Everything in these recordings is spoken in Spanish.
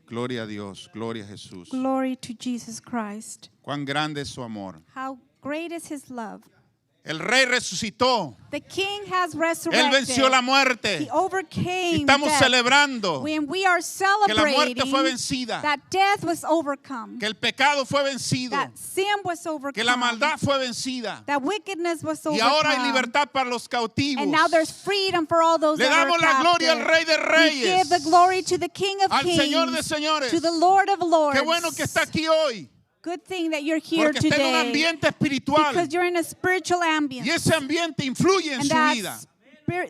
Gloria a Dios, gloria a Jesús. Glory to Jesus Christ. Cuán grande es su amor. How great is his love. El Rey resucitó. The King has Él resurrected. venció la muerte. He overcame Estamos death. celebrando When we are que la muerte celebrating fue vencida, that death was overcome, que el pecado fue vencido, that sin was overcome, que la maldad fue vencida. that wickedness was Y overcome, ahora hay libertad para los cautivos. and now there's freedom for all those Le that are damos la gloria al captive. Rey de We give the Reyes, glory to the King of al Kings, Señor de Señores. to the Lord of Lords. Qué bueno que está aquí hoy, Good thing that you're here porque está en un today, ambiente espiritual because you're in a spiritual ambience, y ese ambiente influye en and su vida.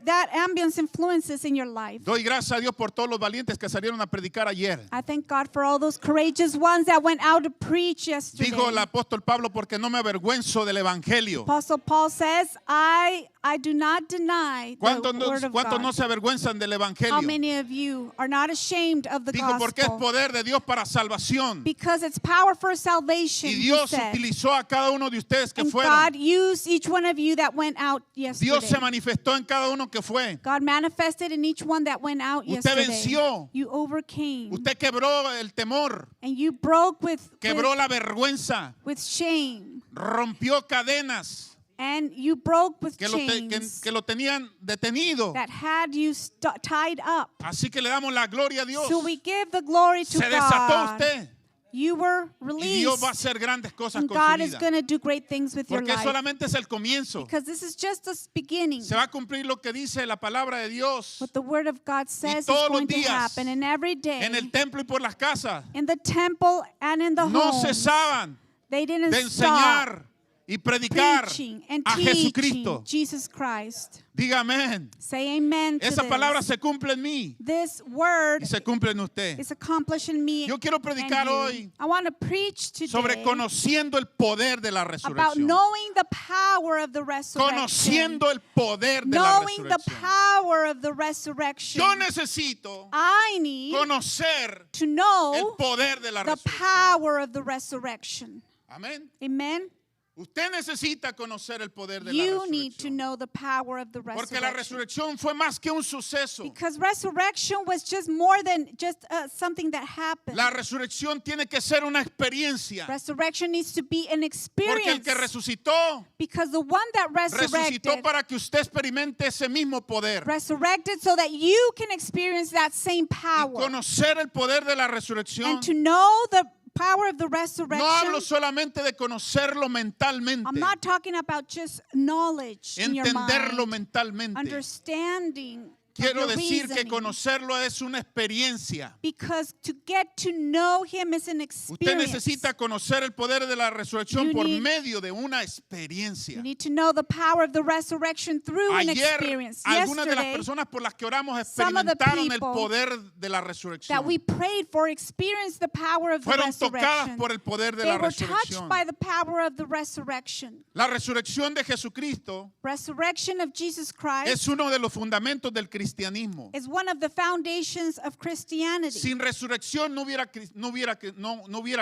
that ambience influences in your life. Doy gracias a Dios por todos los valientes que salieron a predicar ayer. I thank God for all those courageous ones that went out to preach yesterday. Dijo el apóstol Pablo, porque no me avergüenzo del evangelio. Apostle Paul says, I do not deny the word of ¿Cuántos God. no se avergüenzan del How evangelio? many of you are not ashamed of the Dijo, porque es gospel? poder de Dios para salvación. Because it's power for salvation, Y he Dios said. utilizó a cada uno de ustedes que And fueron. God used each one of you that went out yesterday. Dios se manifestó en cada uno que fue. God manifested in each one that went out Usted yesterday. venció. You overcame. Usted quebró el temor, And you broke quebró la vergüenza, with shame. rompió cadenas And you broke with que chains lo tenían detenido. that had you tied up. Así que le damos la gloria a Dios. So we give the glory to Se desató God. usted You were y Dios va a released. hacer grandes cosas And con God su is vida. going to do great things with your Porque life. solamente es el comienzo. Because this is just the beginning. Se va a cumplir lo que dice la palabra de Dios What the Word of God says is todos los going to días, happen. And every day, en el templo y por las casas. in the temple and in the No homes, cesaban they didn't de stop enseñar y predicar preaching and a teaching Jesucristo. Jesus Christ. Diga amén. Say amen to Esa palabra this. se cumple en mí This word y se cumple en usted. is accomplished in me. Yo quiero and predicar you. hoy I want to preach today sobre conociendo el poder de la about resurrección. knowing the power of the resurrection. Conociendo el poder de la Knowing the resurrección. power of the resurrection. Yo necesito I need conocer to el know poder de la the resurrección. power of the resurrection. Amén. Amen. Usted necesita conocer el poder de la You need to resurrección. know the power of the Porque la resurrection. resurrección fue más que un suceso. Because resurrection was just more than just something that happened. La resurrección tiene que ser una experiencia. Resurrection needs to be an Porque el experience. que resucitó, Because the one that resucitó resurrected, para que usted experimente ese mismo poder. resurrected so that you can experience that same Y power. conocer el poder de la resurrección. And to know the power of the No resurrection, hablo solamente de conocerlo mentalmente, I'm not talking about just knowledge in your entenderlo mind, mentalmente. understanding. Quiero of your decir que reasoning. conocerlo es una experiencia. Because to get to know him is an Usted experience. necesita conocer el poder de la resurrección You por need- medio de una experiencia. You need to know the power of the resurrection through an Ayer, experience. algunas de las Yesterday, personas por las que oramos some of the experimentaron el people poder de la that resurrección. we prayed for experienced the power of the Fueron tocadas resurrection. por el poder de They la were touched resurrección. by the power of the resurrection. La resurrección de Jesucristo Resurrection of Jesus Christ es uno de los fundamentos del cristianismo. is one of the foundations of Christianity. Sin resurrección no hubiera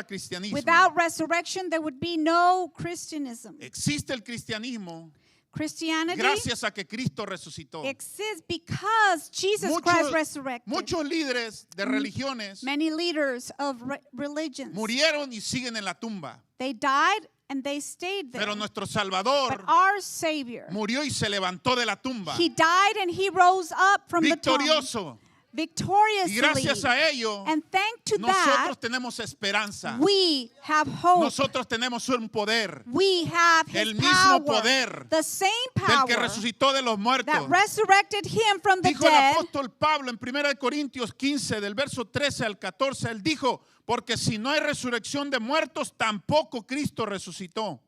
cristianismo. Without resurrection, there would be no Christianism. Existe el cristianismo Christianity gracias a que Cristo resucitó. exists because Jesus Christ resurrected. Muchos líderes de religiones Many leaders of religions, murieron y siguen en la tumba. they died and they stayed there. Pero nuestro But Salvador our Savior, murió y se levantó de la tumba. He died and He rose up from the tomb Victorioso. Y victoriously. gracias a ello, And thanks to nosotros that, tenemos esperanza. we have hope. Nosotros tenemos un poder We have el His mismo power, poder the same del power que resucitó de los muertos. that resurrected Him from the Dijo el dead. apóstol Pablo en 1 Corintios 15, del verso 13 al 14, él dijo, porque si no hay resurrección de muertos, tampoco Cristo resucitó.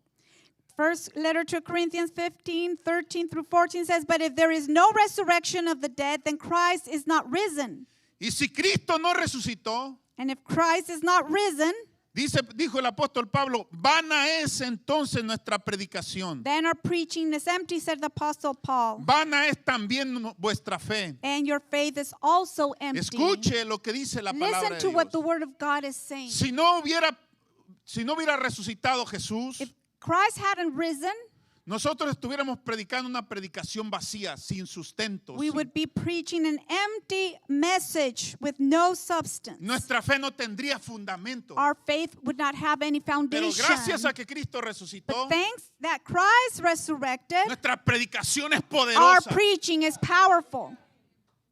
First letter to Corinthians 15, 13 through 14 says, but if there is no resurrection of the dead, then Christ is not risen. Y si Cristo no resucitó, And if Christ is not risen, dijo el apóstol Pablo, vana es entonces nuestra predicación. then our preaching is empty, said the Apostle Paul. Vana es también vuestra fe. And your faith is also empty. Escuche lo que dice la palabra Listen de to what the Dios. Word of God is saying. Si no hubiera resucitado Jesús, If Christ hadn't risen, nosotros estuviéramos predicando una predicación vacía, sin sustento. We sin- would be preaching an empty message with no substance. Nuestra fe no tendría fundamento. Our faith would not have any Pero foundation. gracias a que Cristo resucitó, But thanks that Christ resurrected, nuestra predicación es our poderosa. preaching is powerful.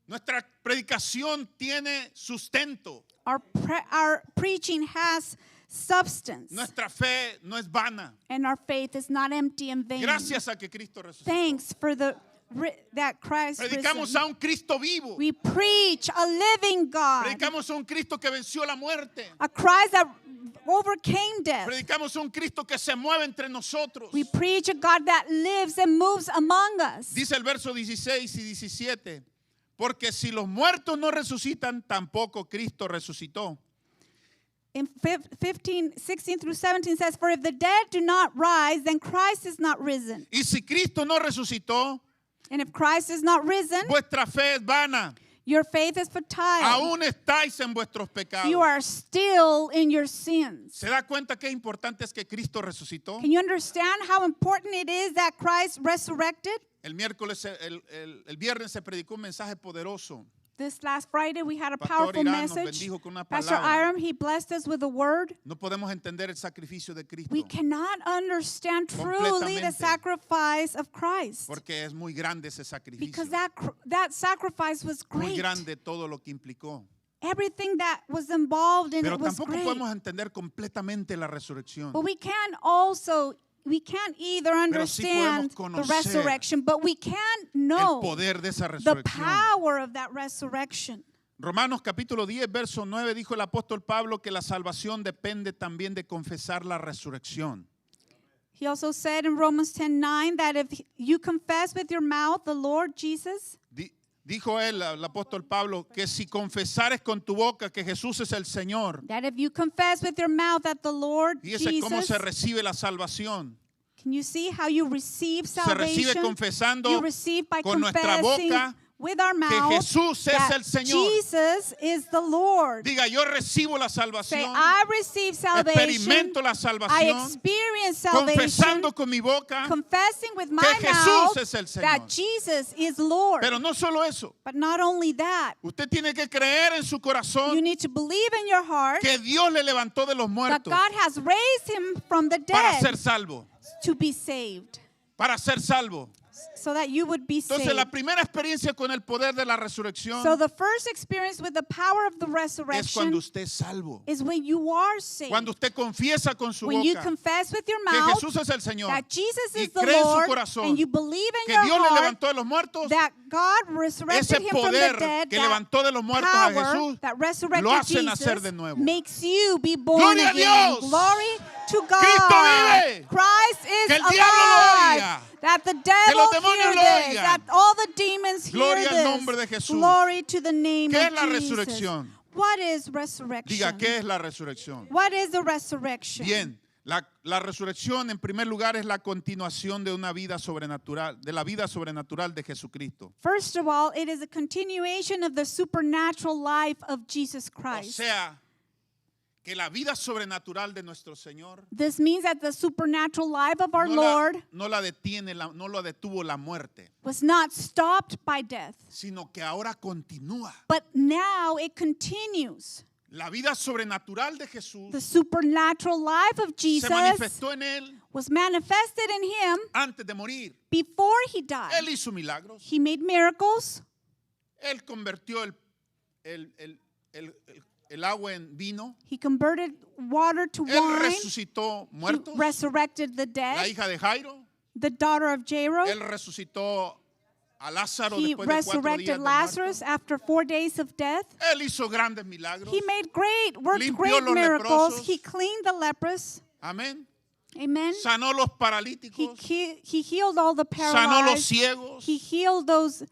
Nuestra predicación tiene sustento. Our preaching has substance. Nuestra fe no es vana. And our faith is not empty and vain. Gracias a que Cristo resucitó. Thanks for that Christ Predicamos risen. a un Cristo vivo. We preach a living God, Predicamos a un Cristo que venció la muerte. a Christ that overcame death. Predicamos a un Cristo que se mueve entre nosotros. We preach a God that lives and moves among us. Dice el verso 16 y 17. Porque si los muertos no resucitan, tampoco Cristo resucitó. In 16 through 17 says, for if the dead do not rise, then Christ is not risen. Y si Cristo no resucitó, And if Christ is not risen, vuestra fe es vana. your faith is futile. Aún estáis en vuestros pecados. You are still in your sins. ¿Se da cuenta qué importante es que Cristo resucitó? Can you understand how important it is that Christ resurrected? El viernes se predicó un mensaje poderoso. This last Friday we had a Pastor powerful Irán nos message. bendijo con una Pastor palabra. Iram, he blessed us with a word. No podemos entender el sacrificio de Cristo We cannot understand truly the Completamente. sacrifice of Christ. porque es muy grande ese Because sacrificio. that sacrifice was Muy great. grande todo lo que implicó. Everything that was involved in Pero it was tampoco great. podemos entender completamente la resurrección. But we can't either Pero sí understand podemos the conocer resurrection, but we can El know poder de esa the resurrección. power of that resurrection. Romanos capítulo 10, verso 9, dijo el apóstol Pablo que la salvación depende también de confesar la resurrección. He also said in Romans 10:9 that if you confess with your mouth the Lord Jesus, Dijo él, el apóstol Pablo, que si confesares con tu boca que Jesús es el Señor, that if you confess with your mouth that the Lord y ese es cómo Jesus, se recibe la salvación. can you see how you receive Se recibe salvation? confesando You receive by con nuestra confessing boca with our que mouth Jesús es that el Señor. Jesus is the Lord. Diga, yo recibo la Say, salvación, I receive salvation. experimento la I salvación, experience salvation. confesando con mi boca, Confessing with my que Jesús mouth es el Señor. that Jesus is Lord. pero no solo eso. But not only that, Usted tiene que creer en su you corazón need to believe in your heart que Dios le levantó de los that muertos God has raised him from the para ser dead salvo, to be saved, para ser salvo. so that you would be Entonces saved. la primera experiencia con el poder de la resurrección So the first experience with the power of the es resurrection cuando usted es salvo. is when you are saved. Cuando usted confiesa con su When you boca confess with your que mouth Jesús es el Señor that Jesus y is the cree en su Lord, corazón and you believe in que your Dios le heart levantó de los muertos, that God resurrected ese him from the poder dead, que that levantó de los muertos a power Jesús, that resurrected lo hace Jesus nacer de nuevo. makes you be born ¡Gloria a again. Dios! Glory to God. ¡Cristo vive! Christ is ¡Que el diablo lo alive. oiga! That the los devil demonios hear lo this. oigan! That all the demons ¡Gloria hear al this. nombre de Jesús! Glory to the name ¿Qué of es la Jesus. resurrección? What is resurrection? Diga, ¿qué es la resurrección? What is the resurrection? Bien, la resurrección en primer lugar es la continuación de una vida sobrenatural, de la vida sobrenatural de Jesucristo. First of all, it is a continuation of the supernatural life of Jesus O Christ. sea, que la vida sobrenatural de nuestro Señor This means that the supernatural life of our no Lord no la detuvo la muerte, was not stopped by death, sino que ahora continúa. but now it continues. La vida sobrenatural de Jesús The supernatural life of se Jesus manifestó en él was manifested in him antes de morir. before he died. Él hizo milagros. He made miracles. Él convirtió el agua en vino. He converted water to Él wine. resucitó He muertos. resurrected the La dead. hija de Jairo. The daughter of Jairus. Él resucitó a Lázaro He después de 4 días resurrected de Lazarus muerto. after 4 days of death. Él hizo grandes milagros. He made worked Limpió great los miracles. leprosos. He cleaned the lepers. Amén. Amen. Sanó los He, paralíticos. he healed all the Sanó los paralyzed. ciegos He healed those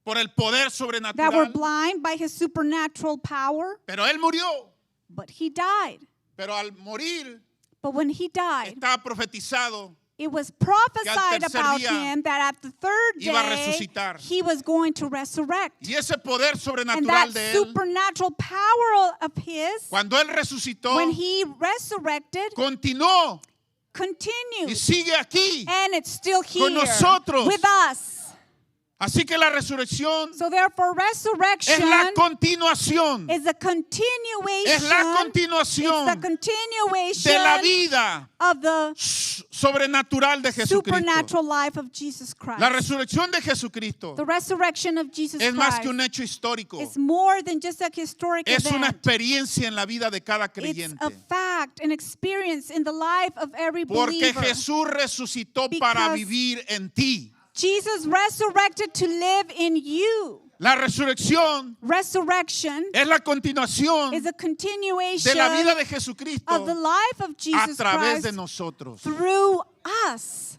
por el poder that were sobrenatural. blind by his supernatural power. Pero él murió. But he died. Pero al morir But when he died, estaba profetizado it was prophesied tercer about día him that at the third iba a day resucitar. he was going to resurrect. y ese poder And sobrenatural that de él, supernatural power of his, cuando él resucitó, when he resurrected, continuó y continues. sigue aquí. And it's still here nosotros. with us. Así que la resurrección So therefore, es resurrection la continuación. is a continuation. Es la It's continuación the continuation de la vida of the sobrenatural de Jesucristo. supernatural life of Jesus Christ. La resurrección de Jesucristo The resurrection of Jesus es más que Christ un hecho histórico. is more than just a historic Es una event. experiencia en la vida de cada It's creyente. a fact, an experience in the life of every Porque believer. Jesús resucitó para Because vivir en ti. Jesus resurrected to live in you. La resurrección Resurrection es la continuación is a continuation de la vida de Jesucristo of the life of a Jesus través de Christ nosotros. through us.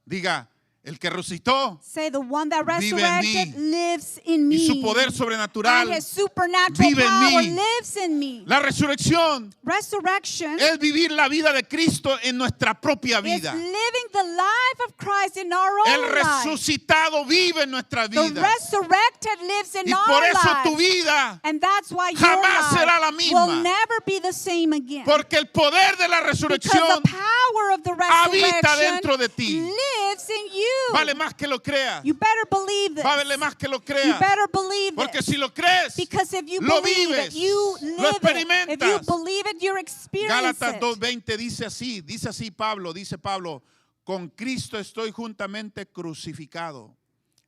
Diga, el que resucitó Say the one that Vive en resurrected mí. lives in me. y su poder sobrenatural. And his supernatural vive en power mí. lives in me. La resurrección Resurrection es vivir la vida de Cristo en nuestra propia is vida. living the life of Christ in our El own life. resucitado vive en nuestra The vida. resurrected lives in Y por our eso tu lives. vida, And that's why your jamás life será la misma. will never be the same again. porque el poder de la Because resurrección the power of the habita resurrection dentro de ti. lives in you. vale más que lo creas. You better believe this. Vale más que lo You creas. better believe Porque this. si lo crees, Because if you lo believe vives, it, you lo live it. If you experimentas. believe it, you experience Gálatas it. 2:20 dice así dice Pablo, con Cristo estoy juntamente crucificado.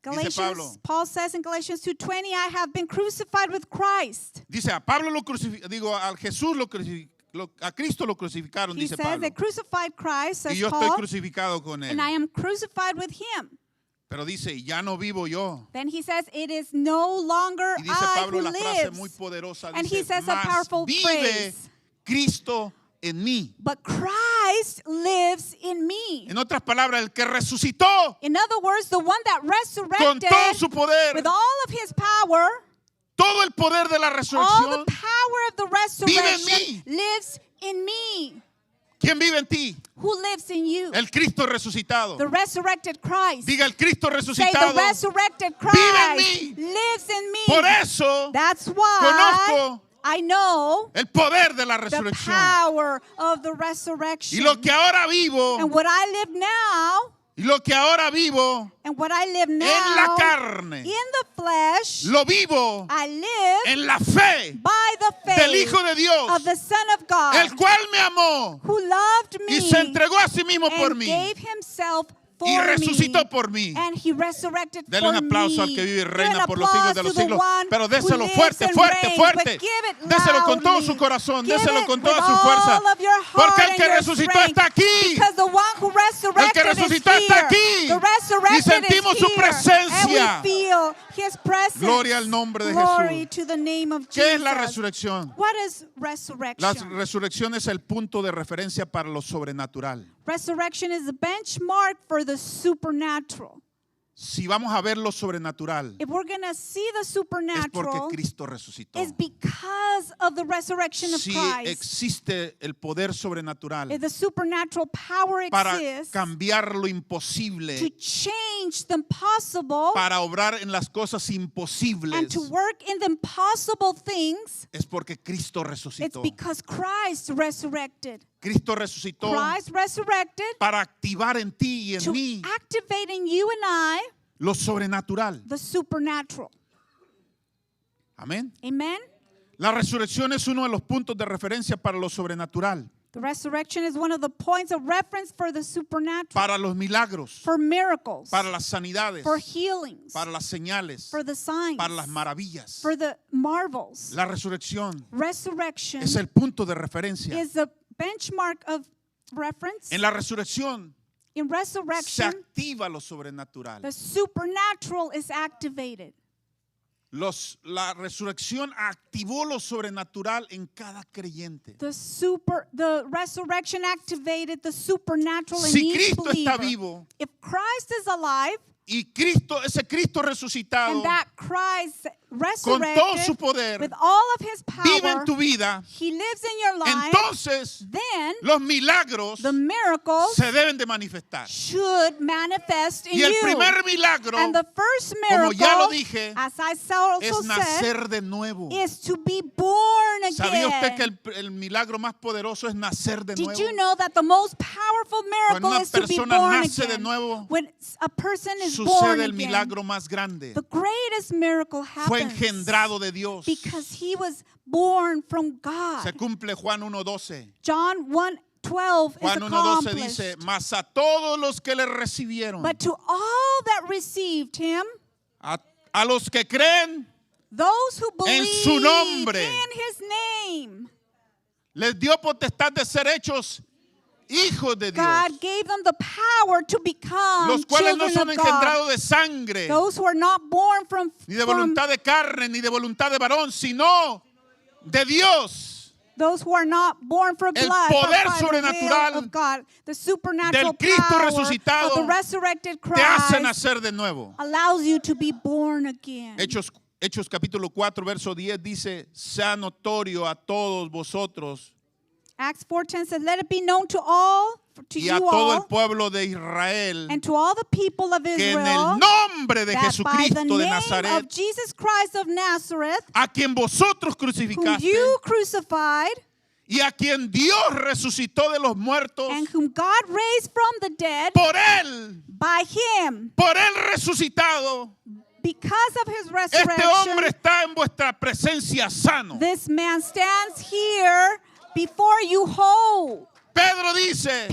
Dice Pablo. Galatians, Paul says in Galatians 2:20, I have been crucified with Christ. Dice, a Pablo lo crucificaron, a Jesús a Cristo lo crucificaron, He dice says Pablo. they crucified Christ, Y says yo estoy Paul, crucificado con él. and I am crucified with him. Pero dice, ya no vivo yo. Then he says, it is no longer Y dice I Pablo who la frase lives, muy poderosa, and he dice, says a mas powerful vive phrase. Cristo en mí. but Christ lives in me. En otras palabras, el que resucitó In other words, the one that con resurrected todo su poder, with all of his power, todo el poder de la all resurrección, the power of the vive en resurrection mí. lives in me. ¿quién vive en ti? Who lives in you? El Cristo resucitado. The resurrected Christ. Diga, el Cristo Say, resucitado. the resurrected Vive en Christ mí. lives in me. Por eso That's why conozco I know el poder de la the resurrección. power of the resurrection. Y lo que ahora vivo, And what I live now, y lo que ahora vivo and what I live en la now carne, in the flesh, lo vivo I live en la fe by the del faith Hijo de Dios, of the Son of God, el cual me amó who loved me y se entregó a sí mismo por and mí gave himself for y resucitó me. por mí. And he resurrected Dele for un aplauso me. al que vive y Give reina an por los siglos de applause los to the siglos. one Pero who déselo lives fuerte, and fuerte, reigns, fuerte. but give it Déselo con todo loudly. su corazón. Give Déselo it con with toda su fuerza. all of your heart Porque el and que your resucitó strength. está aquí. Because the one who resurrected resucitó is está here. aquí. The resurrected Y sentimos is su here. presencia. And we feel his presence. Gloria al nombre de Glory Jesús. to the name of ¿Qué es la Jesus. resurrección? What is La resurrection? resurrección es el punto de referencia para lo sobrenatural. Resurrection is a benchmark for the supernatural. Si vamos a ver lo sobrenatural, If we're going to see the es porque supernatural, Cristo resucitó. it's because of the resurrection of Si Christ. existe el poder sobrenatural If the supernatural power para exists cambiar lo to imposible, change the impossible para obrar en las cosas and imposibles, to work in the impossible things, es porque Cristo it's resucitó. because Christ resurrected. Cristo resucitó Christ resurrected para activar en ti y en to mí activate in you and I lo sobrenatural. the supernatural. Amén. Amen? La resurrección es uno de los puntos de referencia para lo sobrenatural, The resurrection is one of the points of reference for the supernatural, para los milagros, for miracles, para las sanidades, for healings, para las señales, for the signs, para las maravillas. for the marvels. La resurrección Resurrection es el punto de referencia. is the benchmark of reference. En la resurrección In se resurrection, activa lo sobrenatural. the supernatural is activated. La resurrección activó lo sobrenatural en cada creyente. The resurrection activated the supernatural in Si each Cristo está believer. vivo If Christ is alive Y Cristo, ese Cristo resucitado, And that Christ con todo su resurrected poder, with all of his vive en power, tu vida, he lives in your life. entonces Then los milagros the miracles se deben de manifestar. should manifest in Y el you. primer milagro, And the first como ya lo miracle, dije, as I also es said, nacer de nuevo. is to be born ¿Sabía usted que again. el milagro más poderoso es nacer de Did nuevo? you know that the most powerful Cuando miracle una is to be persona born nace de again? nuevo, When a person is born Sucede el again, milagro más grande. the greatest miracle Fue happens engendrado de Dios. because he was born from God. Se cumple Juan 1:12. John 1:12 is Juan 1:12 accomplished. dice, mas a todos los que le recibieron, But to all that received him, a los que creen, those who En believe su nombre. in his name, les dio potestad de ser hechos hijos de Dios, God gave them the power to become los cuales no children son of God. engendrados de sangre, Those who are not born from, ni de voluntad de carne, ni de voluntad de varón, sino de Dios. those who are not born from El blood, poder but by the sobrenatural will of God. The supernatural del Cristo power resucitado of the resurrected Te hace Christ nacer de nuevo. allows you to be born again. Hechos capítulo 4, verso 10 dice, sea notorio a todos vosotros Acts 4:10 says, let it be known to all, to y a you todo el all, pueblo de Israel and to all the people of que en el Israel, nombre de that by the Jesucristo de name Nazaret, of Jesus Christ of Nazareth, a quien vosotros whom crucificaste you crucified, y a quien Dios resucitó de los muertos, and whom God raised from the dead, por él resucitado, because of his este resurrection, hombre está en vuestra presencia sano. this man stands here before you whole. Pedro dice,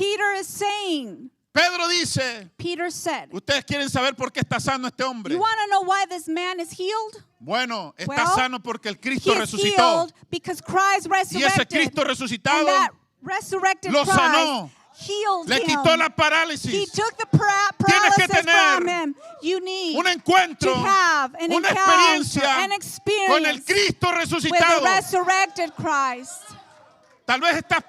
Peter said, ¿ustedes quieren saber por qué está sano este hombre? you want to know why this man is healed? Bueno, está Well, sano porque el Cristo He is resucitó. healed because Christ Y ese resurrected. Cristo And resucitado that resurrected lo Christ sanó. healed le him. quitó la He parálisis. took the Tienes que paralysis tener from him. You need Un encuentro, to have an una encounter, experiencia an con el experience Cristo with the resucitado. resurrected Christ. Tal vez estás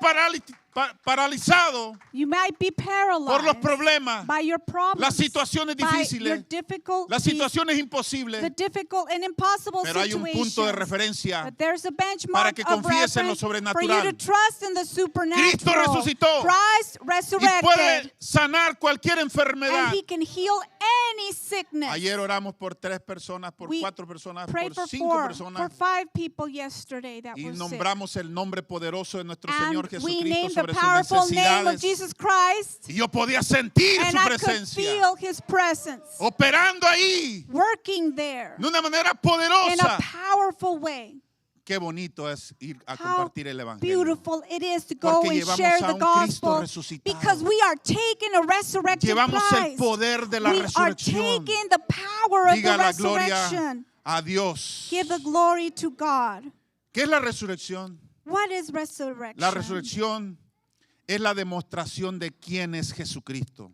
paralizado You might be por los paralyzed problemas, by your problems, las situaciones by your difíciles, difficult, las situaciones imposibles. the difficult and impossible Pero hay un punto de situations. referencia But there's a para benchmark que of confíes en lo reference for you to sobrenatural. trust in the supernatural. Cristo resucitó Christ Y resurrected, puede sanar cualquier and enfermedad. He can heal any sickness. Ayer oramos por 3 personas, por We 4 personas, Prayed por for 5 for personas. 5 people yesterday that Y were sick. nombramos el nombre poderoso de nuestro Señor And we Jesucristo named the sobre sus powerful name of necesidades. Jesus Christ, Y yo podía sentir and su I could presencia feel His presence operando ahí working there de una manera in a poderosa. powerful way. Qué bonito es ir a How compartir el evangelio. beautiful it is to go Porque and llevamos share a the un Cristo gospel, resucitado. because we are taking a resurrected Llevamos el Christ. poder de la We are resurrección. taking the power of the Diga la gloria resurrection. a Dios. Give the glory to God. ¿Qué es la resurrección? What is resurrection? La resurrección es la demostración de quién es Jesucristo.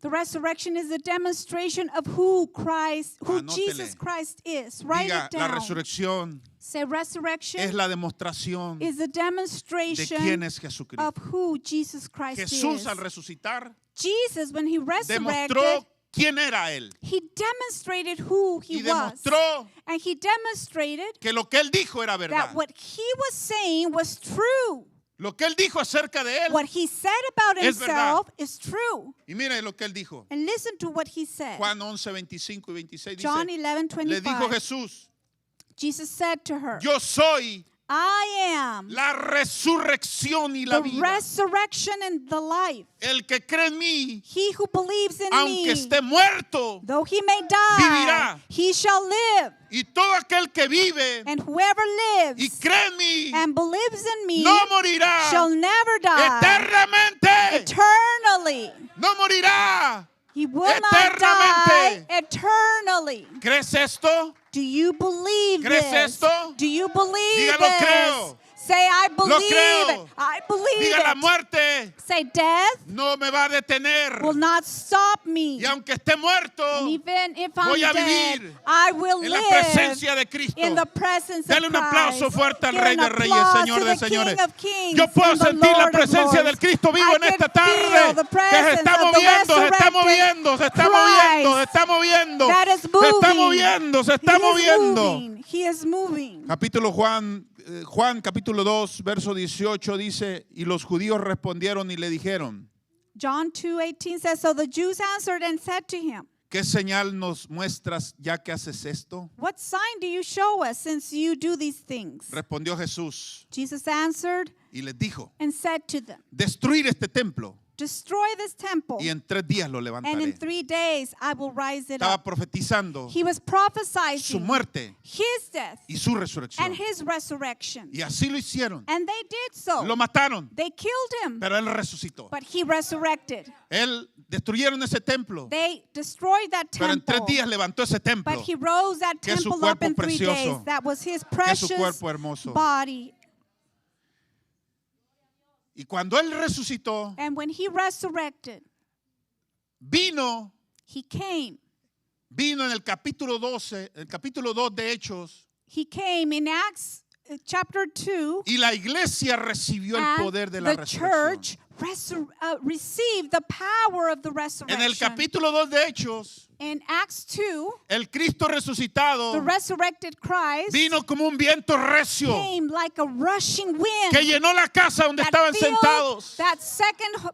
The resurrection is a demonstration of who Anótele. Jesus Christ is. Write Diga, it la down. resurrección Say resurrection es la demostración is a de demonstration quién es Jesucristo. of who Jesus Christ Jesús is. al resucitar Jesus, when he resurrected, demostró quién era Él. he demonstrated who he Y was. demostró And he demonstrated que lo que Él dijo era that verdad. what he was saying was true. Lo que Él dijo acerca de Él. What he said about Es himself is true. Y mire lo que Él dijo. And listen to what he said. Juan 11, 25 y 26 John dice, 11:25. le dijo Jesús, Jesus said to her, yo soy I am la resurrección y la the vida. resurrection and the life. El que cree en mí, He who believes in aunque me, esté muerto, though he may die, vivirá. he shall live. y todo aquel que vive And whoever y lives cree en mí, and believes in me no morirá shall never die eternamente. eternally. No morirá. He will not die Eternamente. eternally. ¿Crees esto? Do you believe ¿Crees this? esto? Do you believe Dígalo, this? creo. Say, I believe creo. it. I believe Diga, la it. muerte Say, death no me va a detener. will not stop me. Y aunque esté muerto, And even if I'm voy a dead, vivir I will en la live presencia de Cristo. in the presence Dale of un aplauso Christ. fuerte al Give Rey an de Reyes, applause Señor to de the Señores. King of Kings Yo puedo and the sentir la Lord of presencia Lords. del Cristo vivo I en esta can feel tarde, the que se está presence of the moviendo, se está resurrected moviendo, se está moviendo, se está moviendo, that is se está moving. moviendo, se He está is moviendo. moving. He is moving. Capítulo Juan capítulo 2, verso 18 dice, y los judíos respondieron y le dijeron, John 2:18 says, so the Jews answered and said to him, ¿qué señal nos muestras ya que haces esto? what sign do you show us since you do these things? Respondió Jesús Jesus answered y les dijo, and said to them, destruir este templo destroy this temple, y en 3 días lo and levantaré. in 3 days I will rise it Estaba up. profetizando He was su prophesizing muerte his death y su resurrección. and his resurrection. Y así lo hicieron. And they did so. Lo mataron, They killed him, pero él resucitó. but he resurrected. Él destruyeron ese templo, They destroyed that pero en 3 temple, días levantó ese templo, but he rose that que es su temple up cuerpo in 3 days. precioso, That was his que es su precious cuerpo hermoso. body. Y cuando él resucitó, And when he resurrected, vino he came. en el capítulo 12, el capítulo 2 de Hechos, He came in Acts chapter 2, y la iglesia recibió el and poder de la the resurrección. church received the power of the En resurrection. el capítulo 2 de Hechos, In Acts 2, el Cristo resucitado the resurrected Christ vino como un viento recio came like a rushing wind que llenó la casa donde that estaban filled sentados. that second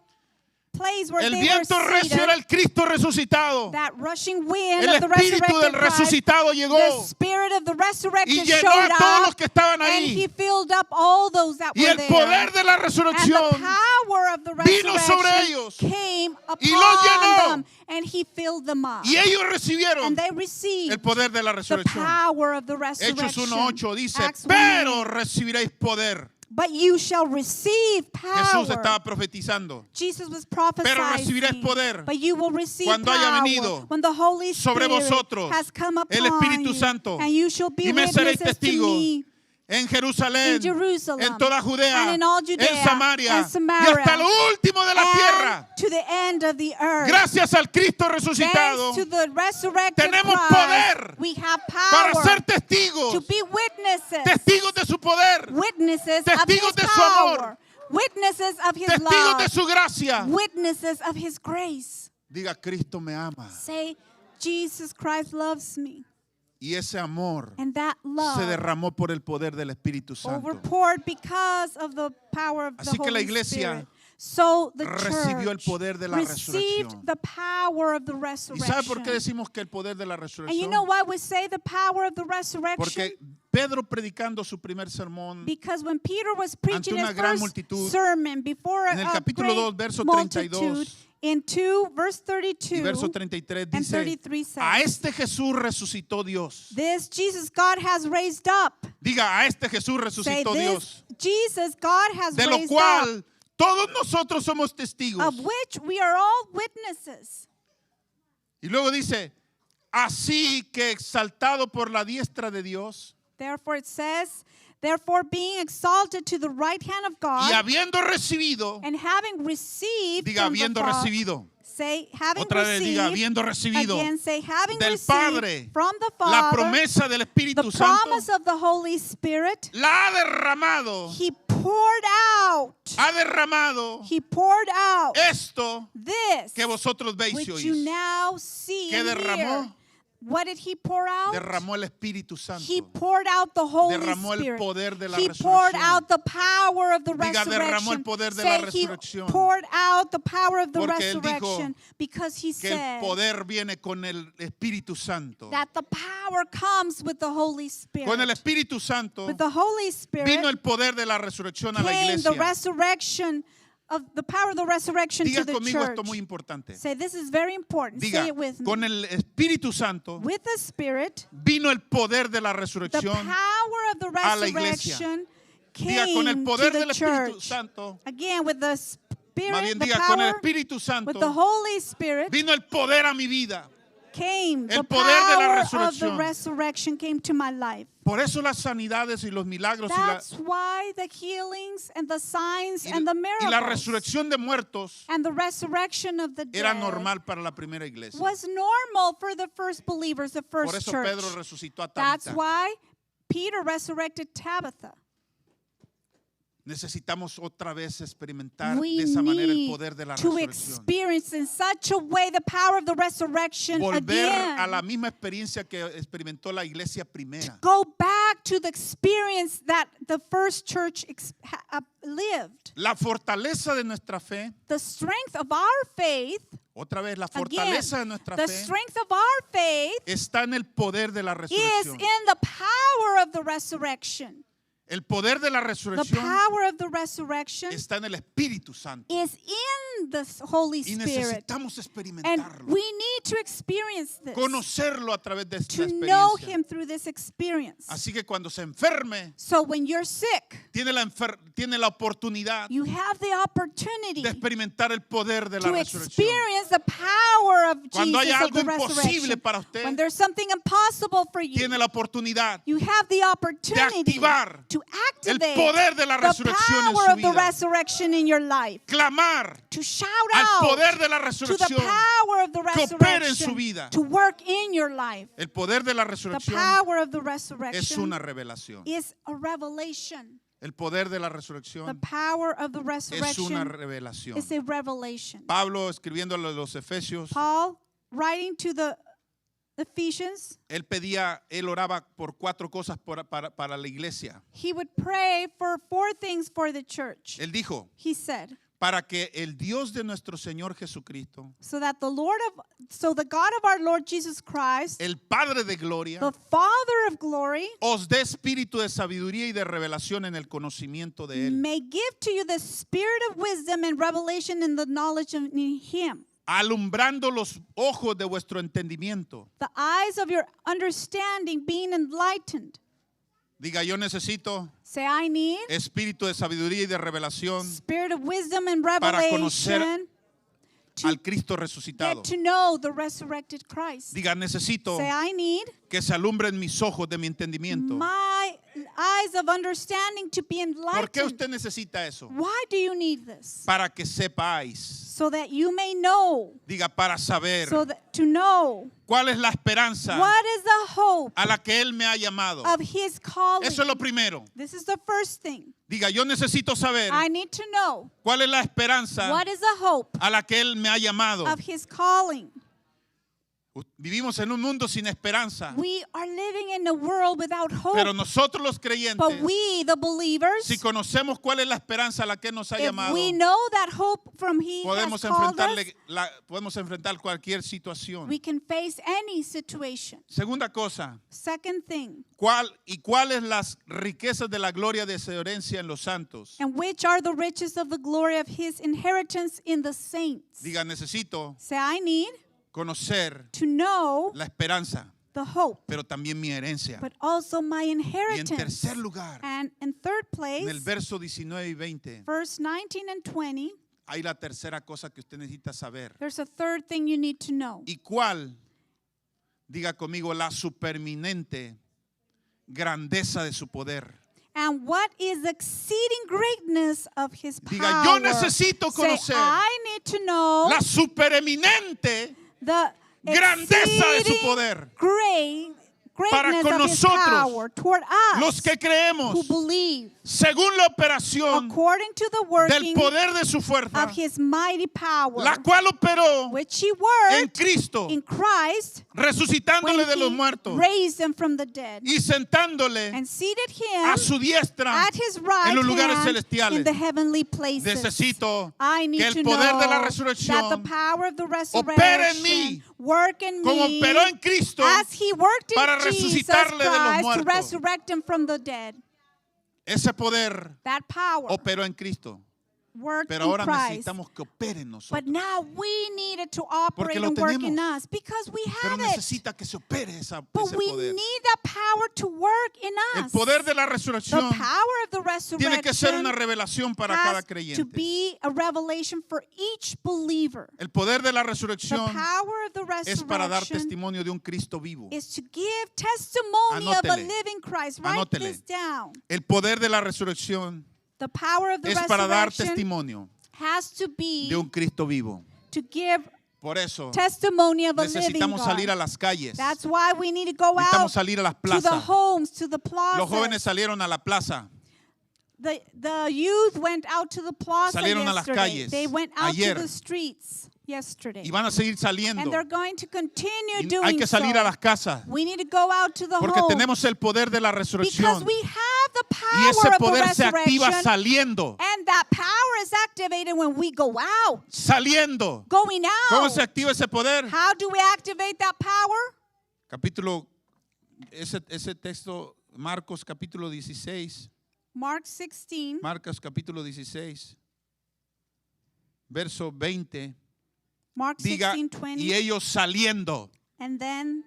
place where El they viento were recio seated. era el Cristo resucitado. That rushing wind El of the espíritu del resurrected Christ, resucitado llegó the spirit of the y resurrected llenó showed a todos los up, que estaban and he ahí. filled up all those that Y were el there. poder de la And the resurrección power of the vino sobre resurrection ellos came y los llenó. upon them, and he filled them up. y ellos recibieron And they el received poder de la the resurrección. power of the Hechos resurrection. 1:8 dice, Acts 1:8. pero recibiréis poder. But you shall receive Jesús power. estaba profetizando. Jesus was Pero prophesying. recibiréis poder But you will receive cuando haya power venido when the Holy sobre Spirit vosotros has come upon el Espíritu you, Santo, and you shall be y me seréis witnesses to testigos me en Jerusalén, in Jerusalem, en toda Judea, and in all Judea, en Samaria and Samaria, y hasta lo último de la and tierra. to the end of the earth. Gracias al Cristo resucitado Thanks to the resurrected tenemos Christ, poder we have para power ser testigos, to be witnesses, testigos de su poder, witnesses testigos of de his su amor, power, witnesses of his testigos love, de su gracia. witnesses of his grace. Diga, Cristo me ama. Say, Jesus Christ loves me. Y ese amor And that se love derramó por el poder del Espíritu Santo. overpoured because of the power of the Así que la Holy iglesia Spirit. So the recibió el church poder de la received resurrección. the power of the ¿Y resurrection. sabe por qué decimos que el poder de la And you resurrección? know why we say the power of the resurrection? Porque Pedro predicando su primer sermón Because when Peter was preaching una his gran first multitud, sermon before en el a capítulo great 2, verso multitude, 32, in 2 verse y 32, verso 33 and dice, 33 says, a este Jesús resucitó Dios. this Jesus God has raised up. Diga, a este Jesús Say, resucitó this Dios. Jesus God has De lo raised up, cual todos nosotros somos testigos. of which we are all witnesses. Y luego dice, así que exaltado por la diestra de Dios Therefore it says, therefore being exalted to the right hand of y God, habiendo recibido, and having received diga, from the habiendo Father, recibido, say, having otra vez received, diga, habiendo recibido again say, having del received Padre from the la Father, promesa del the Espíritu Santo, promise of the Holy Spirit, la ha derramado, He poured out, esto, this, que vosotros veis y which you oís. now see ¿Qué and derramó? hear. What did He pour out? Derramó el Espíritu Santo. He poured out the Holy Derramó el Spirit. poder de la He poured resurrección. out the power of the Diga, derramó el resurrection. poder de Say, la He resurrección. poured out the power of the Porque él dijo resurrection because He Que el said poder viene con el Espíritu Santo. that the power comes with the Holy Spirit. Con el Espíritu Santo With the Holy Spirit vino el poder de la resurrección a la came the iglesia. resurrection of the power of the resurrection Diga to the conmigo church. esto muy importante. Say, this is very important. Diga, Say it with me. con el Espíritu Santo With the Spirit, vino el poder de la the resurrección. power of the a la iglesia. resurrection Diga, came con el poder to del the Espíritu church. Santo. Again, with the Más Spirit, bien the diga, con el power, Espíritu with the Santo Holy Spirit, vino el poder a mi vida. came. El The poder de la power of the resurrección. resurrection came to my life. Por eso las sanidades y los milagros That's why the healings and the signs and the y la miracles resurrección de muertos and the resurrection of the era dead normal para la primera iglesia. was normal for the first believers, the Por first eso church. Pedro resucitó a That's Tabitha. why Peter resurrected Tabitha. Necesitamos otra vez experimentar We de esa manera el need poder de la to resurrección. experience in such a way the power of the resurrection Volver a la again. misma experiencia que experimentó la iglesia primera. Go back to the experience that the first church lived. La fortaleza de nuestra fe, The strength of our faith, otra vez, la again, fortaleza de nuestra the fe strength of our faith está en el poder de la is resurrección. in the power of the resurrection. El poder de la The resurrección power of the resurrection está en el Espíritu Santo. is in the Holy Y Spirit. necesitamos And experimentarlo. we need to experience this, Conocerlo a través de esta to know experiencia. Him through this experience. Así que cuando se enferme, So when you're sick, tiene la oportunidad you have the opportunity de experimentar el poder de la to resurrección. experience the power of Cuando Jesus, haya of the algo imposible resurrection. para usted, When there's something impossible for you, Tiene la oportunidad you have the opportunity activar to el activate poder de la the resurrección en power su of the vida. resurrection in your life. Clamar To shout al out poder de la to the resurrección. power of the que opere en su resurrection vida. to work in your life. El poder de la The resurrección power of the es resurrection una revelación. is a revelation. El poder de la The resurrección power of the es una resurrection revelación. is a revelation. Pablo, escribiendo a los Efesios, Paul, writing to the Ephesians, él oraba por 4 cosas para la iglesia. he would pray for 4 things for the church. Él dijo, He said, para que el Dios de nuestro Señor Jesucristo, so the God of our Lord Jesus Christ, el Padre de gloria, the Father of glory, os dé espíritu de sabiduría y de revelación en el conocimiento de Él, may give to you the spirit of wisdom and revelation in the knowledge of Him. alumbrando los ojos de vuestro entendimiento. The eyes of your understanding being enlightened. Diga, yo necesito Say, I need espíritu de sabiduría y de revelación spirit of wisdom and para conocer revelation to al Cristo resucitado. get to know the resurrected Christ. Diga, necesito Say, I need que se alumbren mis ojos de mi entendimiento. my eyes of understanding to be ¿Por qué enlightened. usted necesita eso? Why do you need this? Para que sepáis. So that you may know, Diga, para saber so that to know cuál es la esperanza what is the hope a la que Él me ha llamado. of His calling. Eso es lo primero. This is the first thing. Diga, yo necesito saber I need to know cuál es la esperanza what is the hope a la que Él me ha llamado. of His calling. Vivimos en un mundo sin esperanza, We are living in a world without hope. pero nosotros los But creyentes, we, the believers, si conocemos cuál es la esperanza a la que nos ha if llamado, we know that hope from He podemos has called us, podemos enfrentar cualquier situación. we can face any situation. Segunda cosa, Second thing, ¿cuáles las riquezas de la gloria de su herencia en los santos? and which are the riches of the glory of His inheritance in the saints? Diga, necesito Say, I need conocer to know la esperanza, the hope, pero también mi herencia. but also my Y en inheritance. tercer lugar, And in third en el place, verso 19 y 20, verse 19 and 20, hay la tercera cosa que usted necesita saber. there's a third thing you need to know. ¿Y cuál? Diga conmigo, la superminente grandeza de su poder. And what is the exceeding greatness of His power? Diga, yo necesito Say, conocer I need to know la supereminente the grandeza de su exceeding poder. Para greatness con of His nosotros, power toward us Los que who creemos, believe, según la operación according to the del working poder de su fuerza, of His mighty power, la cual operó which He en worked Cristo, in Christ resucitándole when de los He muertos raised Him from the dead y sentándole and seated Him a su diestra at His right en los lugares hand celestiales. in the heavenly places. Necesito I need que el to poder know de la that resurrección the power of the opere en mí, resurrection work in como me operó en Cristo, as He worked in para Jesus resucitarle de los Christ to muertos. resurrect Him from the dead. Ese poder That power operó en Cristo. worked Pero in ahora Christ. necesitamos que opere en nosotros. But now we need it to operate Porque lo and work in tenemos. us because we Pero have it. necesita que se opere ese But we poder. need that power to work in El us. poder de la The resurrección power of the tiene que ser una resurrection revelación para cada has to creyente. be a revelation for each believer. El poder de la The resurrección power of the es para dar resurrection testimonio de un Cristo vivo. is to give testimony of a Anótele. living Christ. Write Anótele. this down. El poder de la resurrección The power of the es para dar resurrection testimonio has to be de un Cristo vivo. to give Por eso testimony of a living necesitamos God. salir a las calles. That's why we need to go out Necesitamos salir a las to the plazas. homes, to the Los jóvenes plazas. salieron a la plaza. The youth went out to the plaza Salieron a las yesterday. calles They went out ayer. to the streets yesterday. Y van a seguir saliendo. And they're going to continue Y doing hay que salir so. a las casas. We need to go out to the Porque homes tenemos el poder de la because resurrección. we have the Y power ese of the poder se activa resurrection. saliendo. And that power is activated when we go out, Saliendo. going ¿Cómo out. se activa ese poder? How do we activate that power? Capítulo, ese texto, Marcos capítulo 16. Mark 16, Marcos capítulo 16. Verso 20. Mark Diga, 16, 20. y ellos saliendo. And then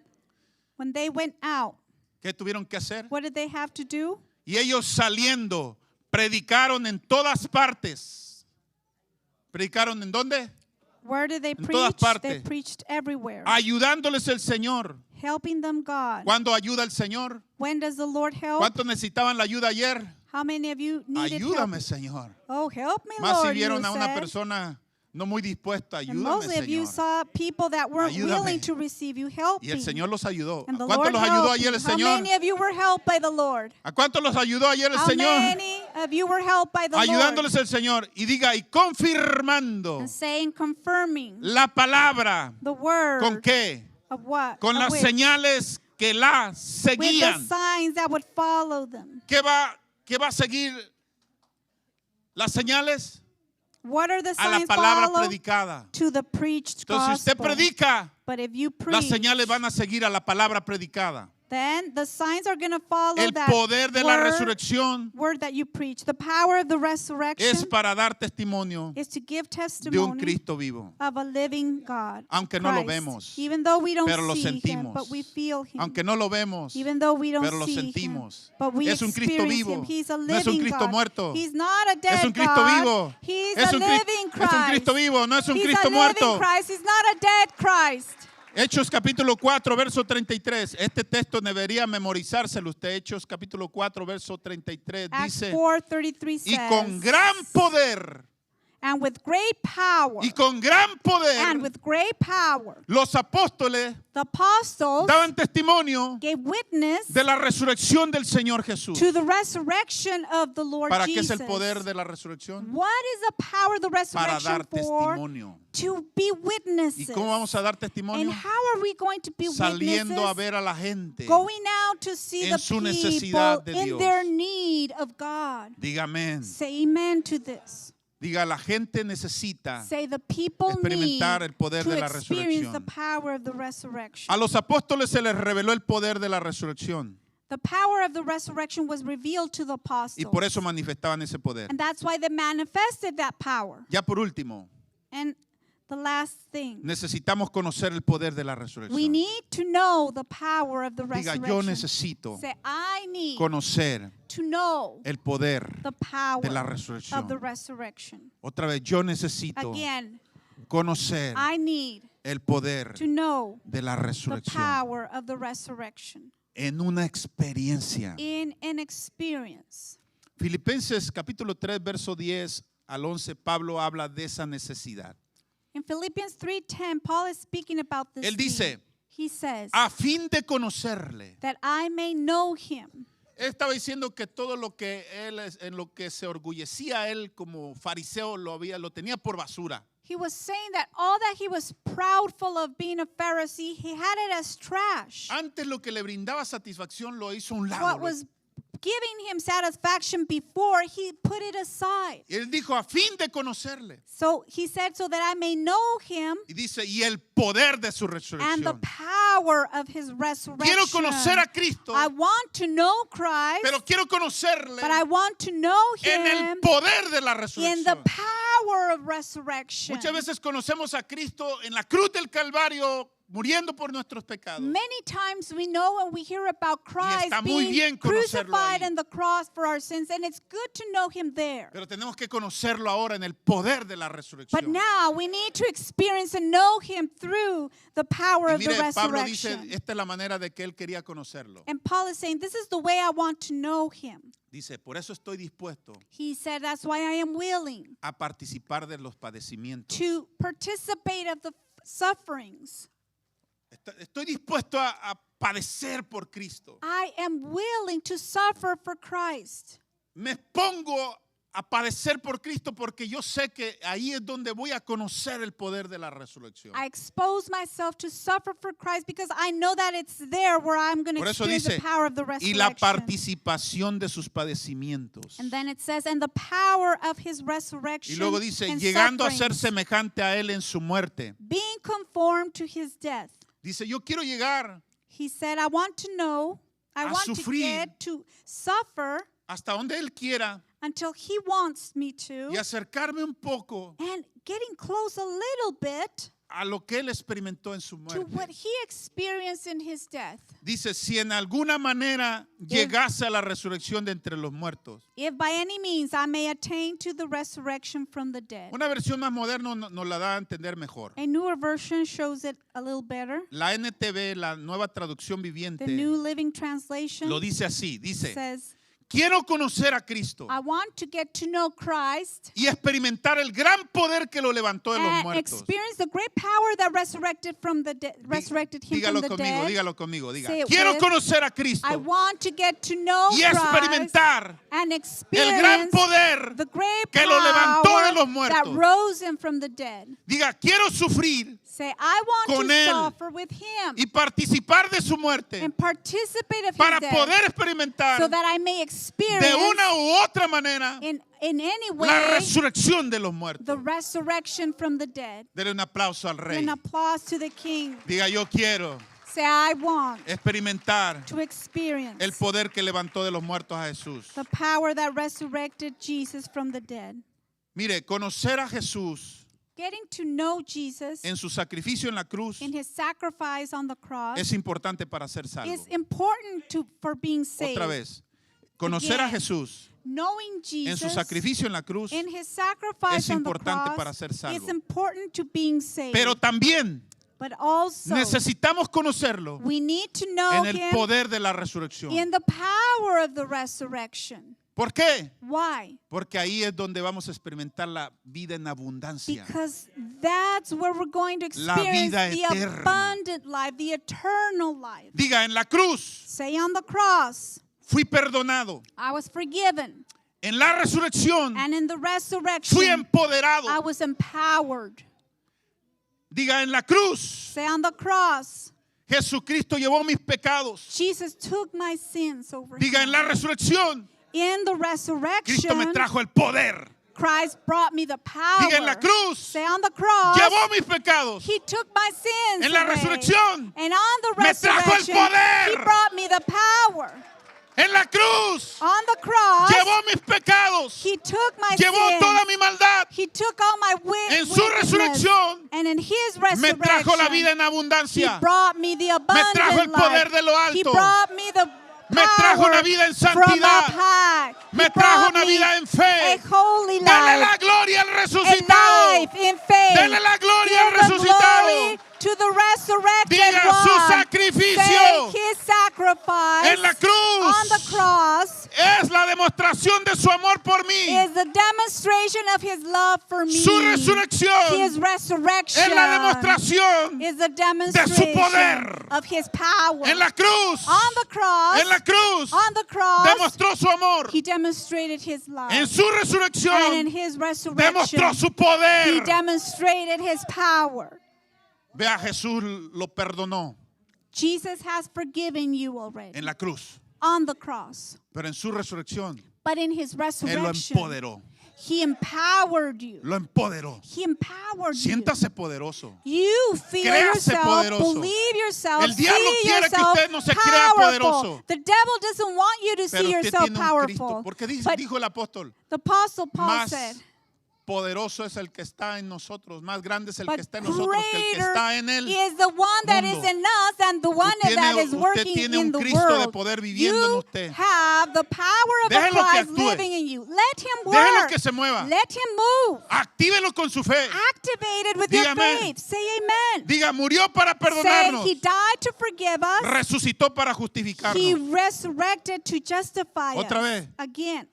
when they went out, ¿Qué tuvieron que hacer? what did they have to do? Y ellos saliendo, predicaron en todas partes. ¿Predicaron en dónde? Where did they todas preach? They partes. preached everywhere, Ayudándoles el Señor. helping them God. ¿Cuándo ayuda el Señor? When does the Lord help? ¿Cuántos necesitaban la ayuda ayer? How many of you needed Ayúdame, help? Señor. Oh, help me, Más si Lord, you vieron a una said. persona no muy dispuesta, And ayúdame, mostly if you Señor. saw people that weren't Ayúdame. willing to receive you, help Y el me. Señor los ayudó. And ¿A the cuántos Lord los ayudó helped ayer me. el How Señor? many of you were helped by the Lord? ¿A cuántos los ayudó ayer el How Señor? many of you were helped by the Lord? Ayudándoles el Señor. Y diga, y confirmando And saying, confirming la palabra. the word ¿Con qué? of what? Con Of las which? señales que la With the seguían. signs that would follow them. ¿Qué va a seguir las señales? What are the A la signs palabra follow? predicada. To the preached Entonces, si usted gospel. predica, But if you las preach, señales van a seguir a la palabra predicada. then the signs are going to follow El that poder de la word, resurrección word that you preach. The power of the resurrection es para dar testimonio is to give de un testimony Cristo vivo. of a living God. Aunque no lo Christ. vemos, Even though we don't pero lo see him, sentimos. but we feel him. Aunque no lo vemos, Even though we don't pero lo see sentimos. him, but we Es un Cristo experience vivo. him. He's a No es un living Cristo God. muerto. He's not a dead Es un Cristo God. vivo. He's Es a un living Christ. Cristo vivo, no es un He's Cristo a muerto. living Christ. He's not a dead Christ. Hechos capítulo 4, verso 33. Este texto debería memorizárselo usted. Hechos capítulo 4, verso 33. Acts Dice, 4:33 y says, con gran poder, and with great power, y con gran and poder, with great power, los apóstoles the apostles daban testimonio gave witness de la resurrección del Señor Jesús. to the resurrection of the Lord ¿Para qué es Jesus. el poder de la resurrección? What is the power of the Para resurrection dar for? testimonio. To be witnesses. ¿Y cómo vamos a dar And testimonio? how are we going to be Saliendo a witnesses? ver a la gente. Going out to see en the su people necesidad de in Dios. their need of God. Diga amén. Say amen to this. Diga, la gente necesita Say the people need experimentar el poder to de la experience the resurrección. power of the resurrection. A los apóstoles se les reveló el poder de la resurrección The power of the resurrection was revealed to the apostles. y por eso manifestaban ese poder. And that's why they manifested that power. Ya por último, And the last thing, necesitamos conocer el poder de la we resurrección. need to know the power of the Diga, resurrection. yo necesito Say, I need conocer to know el poder the power de la of the resurrección. resurrection. Otra vez, yo necesito Again, conocer I need el poder to know de la the resurrección power of the resurrection en una experiencia. in an experience. Filipenses capítulo 3, verso 10 al 11, Pablo habla de esa necesidad. In Philippians 3:10, Paul is speaking about this. Él dice, need. He says, a fin de conocerle. that I may know him. Él estaba diciendo que todo lo que él, en lo que se orgullecía él como fariseo lo tenía por basura. He was saying that all that he was proudful of being a Pharisee, he had it as trash. Antes lo que le brindaba satisfacción lo hizo a un lado. What was giving him satisfaction before, he put it aside. Y él dijo, a fin de conocerle. So he said, so that I may know him Y dice, y el poder de su and the resurrección. power of his resurrection. Quiero conocer a Cristo, I want to know Christ, pero quiero conocerle but I want to know en el him poder de la in the resurrección. power of resurrection. Muchas veces conocemos a Cristo en la cruz del Calvario, muriendo por nuestros pecados. Many times we know and we hear about Christ está muy being bien conocerlo crucified ahí. on the cross for our sins, and it's good to know him there. Pero tenemos que conocerlo ahora en el poder de la But resurrección. now we need to experience and know him through the power Y of the mire, Pablo dice, resurrection. esta es la manera de que él quería conocerlo. And Paul is saying, this is the way I want to know him. Dice, por eso estoy dispuesto He said, that's why I am willing a participar de los padecimientos. to participate of the sufferings. Estoy dispuesto a padecer por Cristo. I am willing to suffer for Christ. Me pongo a padecer por Cristo porque yo sé que ahí es donde voy a conocer el poder de la resurrección. I expose myself to suffer for Christ because I know that it's there where I'm going to Por eso experience dice, the power of the y la resurrection. participación de sus padecimientos. And then it says, and the power of his Y resurrection luego dice, and llegando a ser sufferings, semejante a él en su muerte. being conformed to his death. Dice, yo quiero llegar He said, I want to know, I A want sufrir. to get to suffer hasta donde él quiera until he wants me to, y acercarme un poco and getting close a little bit a lo que él experimentó en su to what muerte. he experienced in his death. Dice, si en alguna manera llegase a la resurrección de entre los muertos. If by any means I may attain to the resurrection from the dead. Una versión más moderna nos la da a entender mejor. A newer version shows it a little better. La NTV, la nueva traducción The viviente, New Living Translation lo dice así. Dice, says, quiero conocer a Cristo I want to get to know Christ y experimentar el gran poder que lo levantó de los and muertos. experience the great power that resurrected him Dígalo from the conmigo, dead. dígalo conmigo. Diga, Say it quiero with, conocer a Cristo I want to get to know y Christ experimentar and el gran experience poder the great que lo levantó de los power muertos. that rose him from the dead. Diga, quiero sufrir Say, I want Con to él suffer with him y participar de su muerte and participate of para his death poder experimentar so that I may experience de una u otra manera in any la way resurrección de los muertos. the resurrection from the dead. Dele un aplauso al rey. An applause to the King. Diga, yo quiero Say, I want experimentar to experience el poder que levantó de los muertos a Jesús. the power that resurrected Jesus from the dead. Mire, conocer a Jesús Getting to know Jesus en su sacrificio en la cruz in his sacrifice on the cross es importante para ser salvo. is important for being saved. Otra vez, conocer a Again, Jesús Knowing en su Jesus sacrificio en la cruz, in his sacrifice es on the importante cross para ser salvo. is important to being saved. pero también But also, necesitamos conocerlo we need to know en el him poder de la resurrección. in the power of the resurrection. ¿Por qué? Why? Porque ahí es donde vamos a experimentar la vida en abundancia. Because that's where we're going to La experience vida the eterna. abundant life, the eternal life. Diga, en la cruz Say on the cross, fui perdonado. I was forgiven. En la resurrección And in the fui resurrection, empoderado. I was empowered. Diga, en la cruz Say on the cross, Jesucristo llevó mis pecados. Jesus took my sins over Diga, him. en la resurrección In the Cristo me resurrection, trajo el poder. Christ brought me the power. Diga, en la cruz Say on the cross, llevó mis pecados. he took my sins En la away. resurrección And on the me trajo el resurrection, poder. he brought me the power. En la cruz On the cross, llevó mis pecados. he took my Llevó sins. toda mi maldad. He took all my En su wickedness. resurrección And in his me resurrection, trajo la vida en he abundancia. brought me the abundant trajo el poder life. de lo He alto. brought me the Me trajo power una vida en from santidad. up high. Me He trajo brought una me vida en fe. a holy Dele life. la gloria al A resucitado. life in faith. Dele la gloria al Give the resucitado. glory to the resurrected Diga, one. su sacrificio Say his sacrifice en la cruz on the cross es la demostración de su amor por mí. is the demonstration of his love for me. Su resurrección His resurrection es la demostración is the demonstration poder. of his power. en la cruz. On the cross, En la cruz on the cross, demostró su amor. he demonstrated his love. En su And in resurrección his resurrection, demostró su he poder. demonstrated his power. Vea, Jesús lo perdonó Jesus has forgiven you already en la cruz. on the cross. Pero en su resurrección, But in his Él lo resurrection, empoderó. he empowered you. Lo empoderó. He empowered you. Siéntase poderoso. You feel Créase yourself, poderoso. believe yourself, El diablo see quiere que yourself usted no se crea powerful. poderoso. The devil doesn't want you to Pero see usted yourself tiene un Cristo. powerful. Porque But dijo el apóstol, the Apostle Paul más said, poderoso es el que está en nosotros. Más grande es el que but está en nosotros que el que greater está en él. is the one that is mundo. in us than the one that is Usted working tiene in un the Cristo de world. poder viviendo en You usted. have the power of a Déjelo que Christ actúe. living in you. Let him Déjelo work. que se mueva. Let him move. Actívelo con su fe. Activate it with Diga your amén. faith. Say amen. Diga, murió para Say perdonarnos. he died to forgive us. Resucitó para He justificarnos. resurrected to justify Otra us. vez. Again,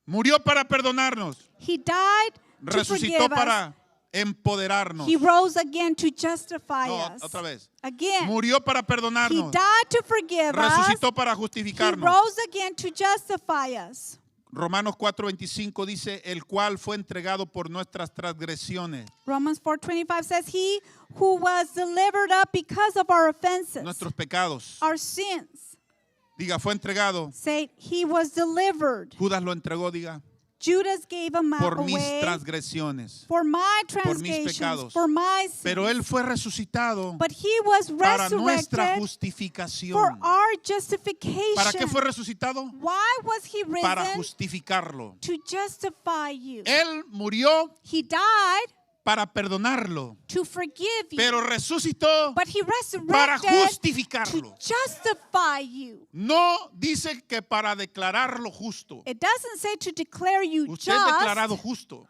Murió para perdonarnos. he died to Resucitó forgive us. para empoderarnos. He rose again to justify No, us. otra vez. Again, Murió para he perdonarnos. died to forgive us. Resucitó para He justificarnos. rose again to justify us. Romanos 4:25 dice, el cual fue entregado por nuestras transgresiones, Romans 4:25 says, he who was delivered up because of our offenses, nuestros pecados. our sins. Diga, fue entregado. Say, he was delivered. Judas lo entregó, diga, Judas gave him por mis away transgresiones. for my por mis transgressions, pecados. for my sins. Pero él fue resucitado But he was para nuestra resurrected justificación. for our justification. ¿Para qué fue resucitado? Why was he Para risen? justificarlo. To justify you. Él murió He died para perdonarlo, to forgive you. pero resucitó But he para resurrected to justificarlo. justify you. No dice que para declararlo justo. It doesn't say to declare you Usted es declarado just. justo,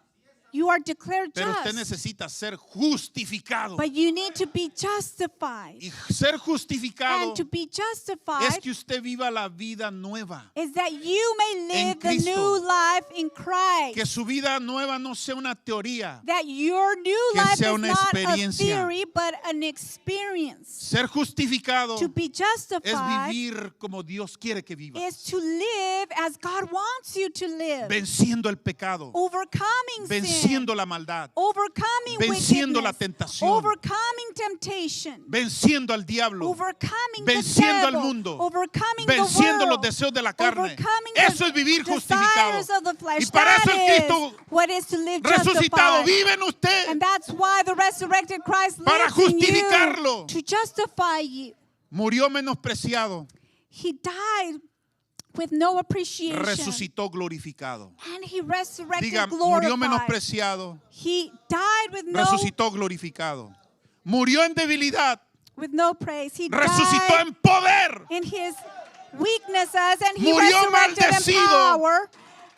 You are declared pero usted just. necesita ser justificado. But you need to be justified. Y ser justificado And to be es justified que usted viva la vida nueva. is that you may live the Cristo. new life in Christ. Que su vida nueva no sea una teoría. That your new Que life sea is una not a experiencia. theory, but an experience. Ser justificado To be es justified vivir como Dios quiere que viva. is to live as God wants you to live. Venciendo el pecado, Overcoming sin. venciendo la maldad, Overcoming venciendo la wickedness. tentación, Overcoming temptation. venciendo al diablo, Overcoming venciendo the al devil. mundo, Overcoming venciendo the los world. deseos de la carne. Overcoming Eso the es vivir desires justificado. of the flesh. Y para eso That el Cristo is what is to live resucitado justified. vive en usted. And that's why the resurrected Christ Para lives in justificarlo. you to justify you. Murió menospreciado, He died with no appreciation. resucitó glorificado. And he resurrected Diga, murió glorified. menospreciado, He died with resucitó glorificado. Murió en debilidad, with no praise. He resucitó died en poder. in his weaknesses, and he Murió resurrected in maldecido. power.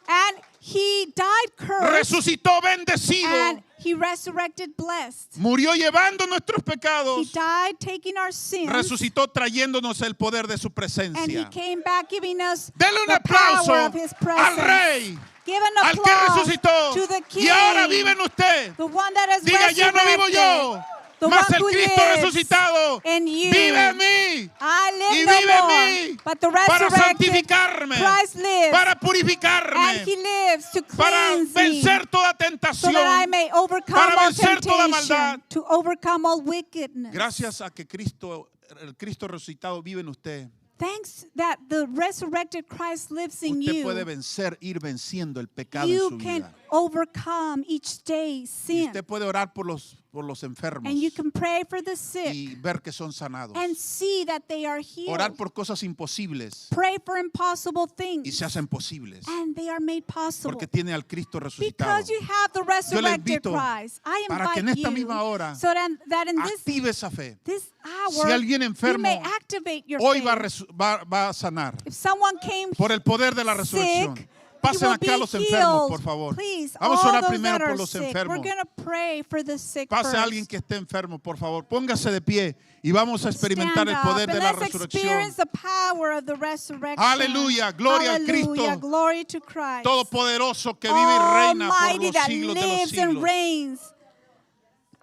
And he died cursed, Resucitó bendecido. and he resurrected blessed. Murió llevando nuestros He pecados. died taking our sins, Resucitó trayéndonos el poder de su and he presencia. came back giving us Dele un the aplauso power of his al presence. Rey, Give an al que applause resucitó. to the King, Y ahora vive en usted. the one that has Diga, ya no vivo resurrected, yo, the mas one el who Cristo lives resucitado in you. vive en mí. I Y live vive no en more, mí but the para resurrected santificarme, Christ lives, para purificarme, and he lives to para cleanse me, vencer toda so tentación. that I may overcome para all vencer toda temptation, maldad. to overcome all wickedness. Gracias a que el Cristo resucitado vive en usted, Thanks that the resurrected Christ lives in usted you. puede vencer, ir venciendo el pecado en You su can vida. overcome each day Y sin, usted puede orar por los enfermos and you can pray for the sick y ver que son sanados. and see that they are healed. Orar por cosas imposibles Pray for impossible y things, se hacen posibles. and they are made possible. Porque tiene al Cristo resucitado. Because you have the Yo le resurrected invito Christ. I para que en invite esta you misma hora so that in active esa fe. this Si hour alguien you enfermo may activate your hoy faith. va a sanar If someone came por el poder de la resurrección. sick, Pasen you will acá be los enfermos, healed. por favor. Please, Vamos a all orar those primero that por are los sick. enfermos. We're going to pray for the sick Pase first. alguien que esté enfermo, por favor. Póngase de pie y vamos a experimentar Stand el up poder de and la let's resurrección. experience the power of the resurrection. Aleluya, gloria al Hallelujah, Cristo glory to Christ. Todopoderoso que vive y reina por Almighty los that siglos de los lives and siglos. reigns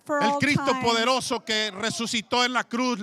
for El all Cristo time. poderoso que resucitó en la cruz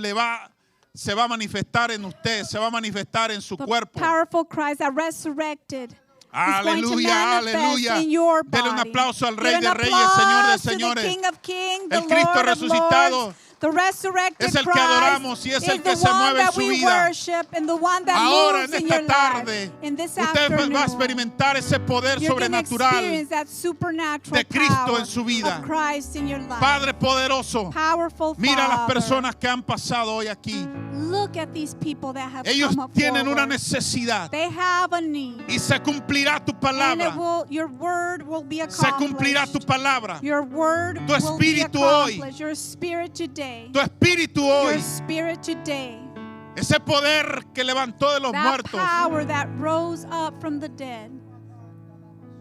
se va a manifestar en usted, se va a manifestar en su The cuerpo. powerful Christ that resurrected. is going to Aleluya, manifest aleluya. in your Dele un body. aplauso al Rey Give de an Reyes, Señor de applause to the Señores. King of Kings, the El Cristo Lord of resucitado Lords, The resurrected Es el que Christ adoramos y es el is que the se one mueve en that su we vida. worship and the one that Ahora moves en in esta your tarde, life. In this usted afternoon, va a experimentar ese poder you're going to sobrenatural experience that supernatural de Cristo power en su vida. of Christ in your life. Padre poderoso, Powerful mira a las Father. personas que han pasado hoy aquí. Look at these people that have Ellos come up tienen una forward. necesidad They have a need. y se cumplirá tu And palabra. your word will be Se cumplirá accomplished. tu palabra. Your word Tu will be espíritu hoy. accomplished. Your spirit today. Tu espíritu Your hoy, spirit today. ese poder que levantó de los That muertos power that rose up from the dead.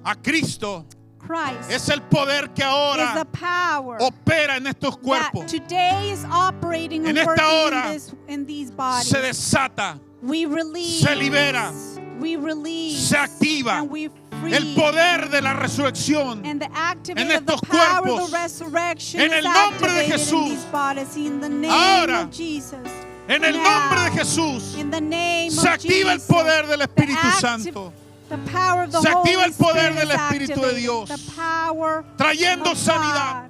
a Cristo, Christ es el poder que is ahora the power opera en estos that cuerpos. today is operating En and esta working hora in these bodies. Se desata, We release. se libera, We release. se activa And we free. el poder de la resurrección. And the activity en of the estos power cuerpos. of the resurrection En is el nombre de activated Jesús. in these bodies in the name Ahora, of Jesus. En el Now, nombre de Jesús in the name se of activa el Jesus, poder del Espíritu the Santo, The power of the Se activa Holy el poder Spirit del is Espíritu de activated. Dios, The power trayendo of sanidad,